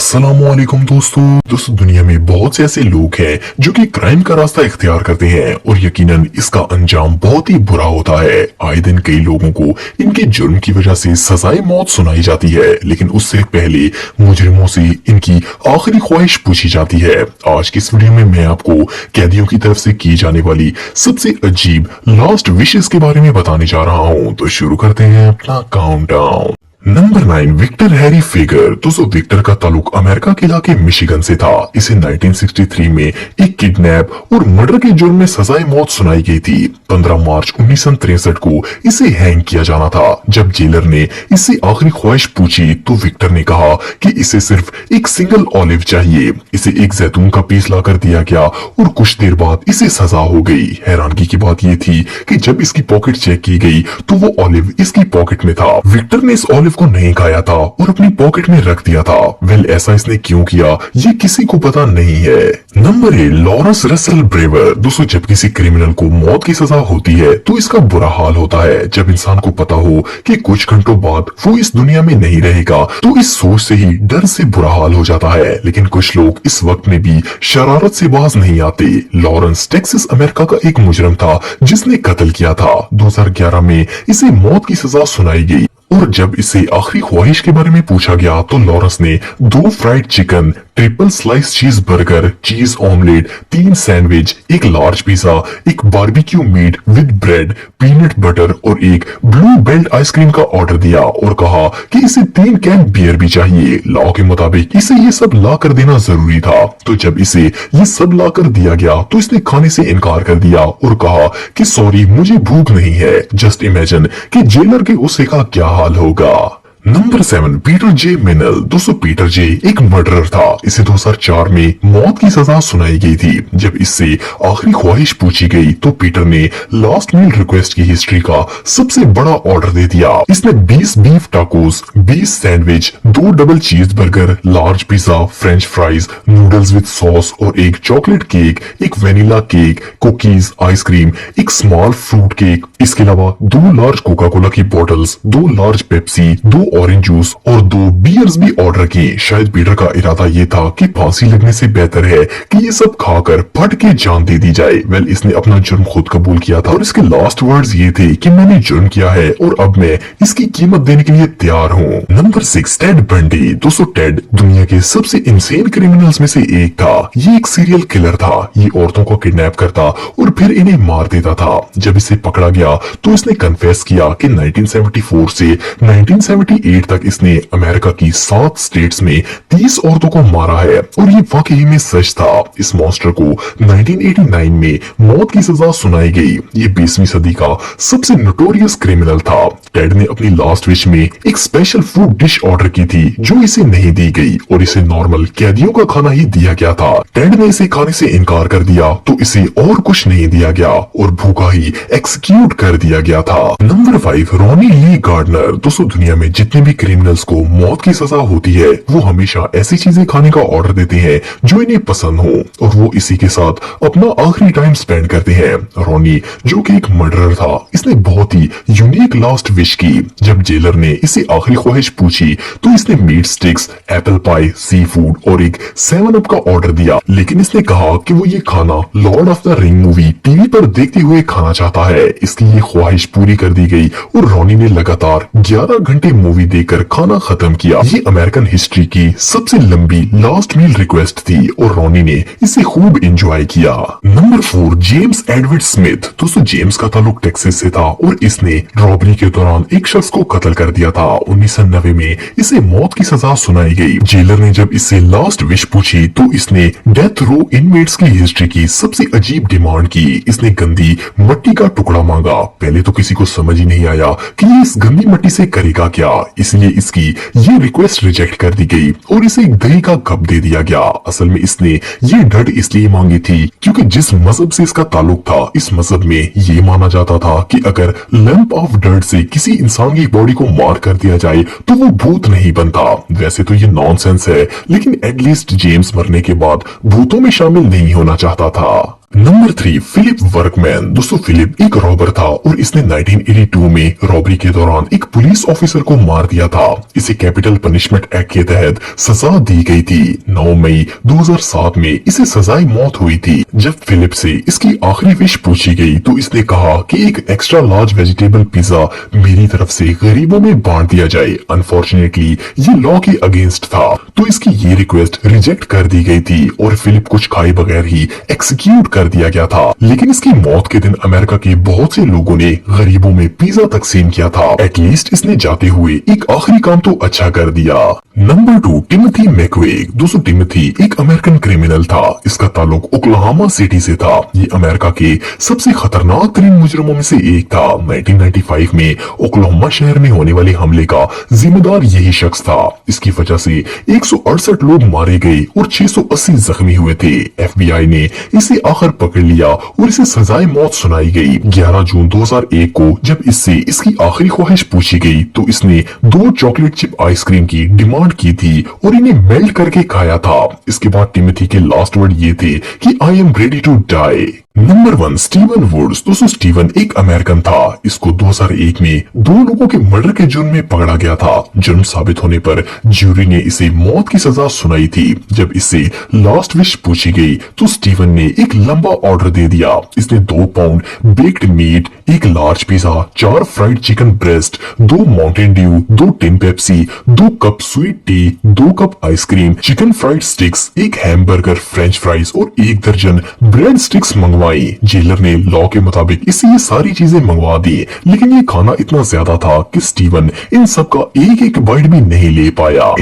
अस्सलामुअलैकुम दोस्तों दुनिया में बहुत से ऐसे लोग हैं जो कि क्राइम का रास्ता इख्तियार करते हैं और यकीनन इसका अंजाम बहुत ही बुरा होता है। आए दिन कई लोगों को इनके जुर्म की वजह से सजाए मौत सुनाई जाती है, लेकिन उससे पहले मुजरिमों से इनकी आखिरी ख्वाहिश पूछी जाती है। आज की इस वीडियो में मैं आपको कैदियों की तरफ से की जाने वाली सबसे अजीब लास्ट विशेस के बारे में बताने जा रहा हूँ। तो शुरू करते हैं अपना countdown. Number 9, Victor Harry Feger. दोस्तों विक्टर का ताल्लुक अमेरिका के इलाके मिशिगन से था। इसे 1963 में एक किडनैप और मर्डर के जुर्म में सजाए मौत सुनाई गई थी। 15 मार्च 1963 को इसे हैंग किया जाना था। जब जेलर ने इससे आखिरी ख्वाहिश पूछी तो विक्टर ने कहा कि इसे सिर्फ एक सिंगल ऑलिव चाहिए। इसे एक जैतून का पीस लाकर दिया गया और कुछ देर बाद इसे सजा हो गई। हैरानगी की बात यह थी कि जब इसकी पॉकेट चेक की गई तो वो ऑलिव इसकी पॉकेट में था। विक्टर ने इस ऑलिव को नहीं खाया था और अपनी पॉकेट में रख दिया था। वेल ऐसा इसने क्यों किया ये किसी को पता नहीं है। Number 8, Lawrence Russell Brewer. दोस्तों जब किसी क्रिमिनल को मौत की सजा होती है तो इसका बुरा हाल होता है। जब इंसान को पता हो कि कुछ घंटों बाद वो इस दुनिया में नहीं रहेगा तो इस सोच से ही डर से बुरा हाल हो जाता है। लेकिन कुछ लोग इस वक्त में भी शरारत से बाज नहीं आते। लॉरेंस टेक्सास अमेरिका का एक मुजरिम था जिसने कत्ल किया था। 2011 में इसे मौत की सजा सुनाई गई और जब इसे आखिरी ख्वाहिश के बारे में पूछा गया तो लॉरेंस ने 2 fried chicken, triple slice cheese burger, cheese omelette, 3 sandwich, एक लार्ज पिज्जा, एक barbecue meat with bread, peanut butter और एक ब्लू बेल्ट आइसक्रीम का ऑर्डर दिया और कहा कि इसे 3 कैन बियर भी चाहिए। लॉ के मुताबिक इसे ये सब ला कर देना जरूरी था। तो जब इसे ये सब ला कर दिया गया तो इसने खाने से इनकार कर दिया और कहा कि सॉरी मुझे भूख नहीं है। जस्ट इमेजिन कि जेलर के गुस्से का क्या हाल होगा। नंबर 7, पीटर जे मिनल। दोस्तों पीटर जे एक मर्डरर था। इसे 2004 में मौत की सजा सुनाई गई थी। जब इससे आखिरी ख्वाहिश पूछी गई तो पीटर ने लास्ट मील रिक्वेस्ट की हिस्ट्री का सबसे बड़ा ऑर्डर दे दिया। इसने 20 बीफ टाकोस, 20 सैंडविच, 2 डबल चीज burger, large pizza, French fries, noodles with sauce और एक चॉकलेट केक, एक वेनिला केक, कुकीज, आइसक्रीम, एक स्मॉल फ्रूट केक। इसके अलावा 2 लार्ज कोका कोला की bottles, 2 large Pepsi, 2 orange juice और 2 बियर्स भी ऑर्डर की। शायद पीटर का इरादा ये था कि फांसी लगने से बेहतर है कि ये सब खाकर फट के जान दे दी जाए। वेल इसने अपना जुर्म खुद कबूल किया था और इसके लास्ट वर्ड्स ये थे कि मैंने जुर्म किया है और अब मैं इसकी कीमत देने के लिए तैयार हूँ। Number 6, Ted Bundy. दोस्तों टेड दुनिया के सबसे इंसेन क्रिमिनल्स में से एक था। ये एक सीरियल किलर था। ये औरतों को किडनैप करता और फिर इन्हें मार देता था। जब इसे पकड़ा गया तो इसने कन्फेस किया कि 1974 से 1978 तक इसने अमेरिका की 7 स्टेट्स में 30 औरतों को मारा है और ये वाकई में सच था। इस मॉन्स्टर को 1989 में मौत की सजा सुनाई गई। ये 20वीं सदी का सबसे नोटोरियस क्रिमिनल था। टेड ने अपनी लास्ट विश में एक स्पेशल फूड डिश ऑर्डर की थी जो इसे नहीं दी गई और इसे नॉर्मल कैदियों का खाना ही दिया गया था। टेड ने इसे खाने से इनकार कर दिया तो इसे और कुछ नहीं दिया गया और भूखा ही एक्सिक्यूट कर दिया गया था। नंबर 5, रॉनी ली गार्डनर। दोस्तों दुनिया में जितने भी क्रिमिनल्स को मौत की सजा होती है वो हमेशा ऐसी चीजें खाने का ऑर्डर देते हैं जो इन्हें पसंद हो और वो इसी के साथ अपना आखिरी टाइम स्पेंड करते हैं। रॉनी जो कि एक मर्डरर था, इसने बहुत ही यूनिक लास्ट विश की। जब जेलर ने इसे आखिरी ख्वाहिश पूछी तो इसने meet sticks, apple pie, sea food और एक 7 अप का ऑर्डर दिया, लेकिन इसने कहा कि वो ये खाना Lord of the ring movie TV पर देखते हुए खाना चाहता है। इसकी ये ख्वाहिश पूरी कर दी गई और रॉनी ने लगातार 11 घंटे मूवी देखकर खाना खत्म किया। ये अमेरिकन हिस्ट्री की सबसे लंबी लास्ट मील रिक्वेस्ट थी और रॉनी ने इसे खूब एंजॉय किया। Number 4, James Edward Smith. दोस्तों जेम्स का ताल्लुक टेक्सास से था और इसने रॉबरी के दौरान एक शख्स को कत्ल कर दिया था। 1990 में इसे मौत की सजा सुनाई गई। जेलर ने जब इससे लास्ट विश पूछी तो इसने डेथ रो इनमेट्स की हिस्ट्री की सबसे अजीब डिमांड की। इसने गंदी मट्टी का टुकड़ा मांगा। पहले तो किसी को समझ ही नहीं आया कि ये इस गंदी मट्टी से करेगा क्या, इसलिए इसकी ये रिक्वेस्ट रिजेक्ट कर दी गई और इसे एक दही का कप दे दिया गया। असल में इसने ये ढट इसलिए मांगी थी क्योंकि जिस मजहब से इसका ताल्लुक था, इस मजहब में ये माना जाता था कि अगर लैंप ऑफ डर्ट से किसी इंसान की बॉडी को मार कर दिया जाए तो वो भूत नहीं बनता। वैसे तो ये नॉनसेंस है, लेकिन एटलीस्ट जेम्स मरने के बाद भूतों में शामिल नहीं होना चाहता था। Number 3, Philip Workman. दोस्तों फिलिप एक रॉबर था और इसने 1982 में रॉबरी के दौरान एक पुलिस ऑफिसर को मार दिया था। इसे कैपिटल पनिशमेंट एक्ट के तहत सजा दी गई थी। 9 मई 2007 में इसे सजाए मौत हुई थी। जब फिलिप से इसकी आखिरी विश पूछी गई तो इसने कहा कि एक एक्स्ट्रा लार्ज वेजिटेबल पिज्जा मेरी तरफ से गरीबों में बांट दिया जाए। अनफॉर्चुनेटली ये लॉ के अगेंस्ट था, तो इसकी ये रिक्वेस्ट रिजेक्ट कर दी गई थी और फिलिप कुछ खाए बगैर ही एक्सिक्यूट कर दिया गया था। लेकिन इसकी मौत के दिन अमेरिका के बहुत से लोगों ने गरीबों में पिज्जा तकसीम किया था। एटलीस्ट इसने जाते हुए एक आखिरी काम तो अच्छा कर दिया। Number 2, Timothy McVeigh. दोस्तों टिमोथी एक अमेरिकन क्रिमिनल था। इसका ताल्लुक ओक्लाहोमा सिटी से था। ये अमेरिका के सबसे खतरनाक तरीन मुजरिमों में से एक था। 1995 में ओक्लाहोमा शहर में होने वाले हमले का जिम्मेदार यही शख्स था। इसकी वजह से 168 लोग मारे गए और 680 जख्मी हुए थे। FBI ने इसे आखिर पकड़ लिया और इसे सजाए मौत सुनाई गई। 11 जून 2001 को जब इससे इसकी आखिरी ख्वाहिश पूछी गई तो इसने 2 चॉकलेट चिप आइसक्रीम की डिमांड की थी और इन्हें मेल्ट करके खाया था। इसके बाद टिमोथी के लास्ट वर्ड ये थे कि I am ready to die. Number 1, Steven Woods. दोस्तों स्टीवन एक अमेरिकन था। इसको 2001 में 2 लोगों के मर्डर के जुर्म में पकड़ा गया था। जुर्म साबित होने पर ज्यूरी ने इसे मौत की सजा सुनाई थी। जब इससे लास्ट विश पूछी गई तो स्टीवन ने एक लंबा ऑर्डर दे दिया। इसने 2 pound baked meat, 1 large pizza, 4 fried chicken breast, 2 Mountain Dew, 2 tin Pepsi, 2 cup sweet tea, 2 cup ice cream, chicken fried sticks, 1 hamburger, French fries और 1 दर्जन ब्रेड स्टिक्स मंगवाई। जेलर ने लॉ के मुताबिक इसे ये सारी चीजें मंगवा दी, लेकिन ये खाना इतना ज्यादा था कि स्टीवन इन सब का एक एक बाइट भी नहीं ले पाया।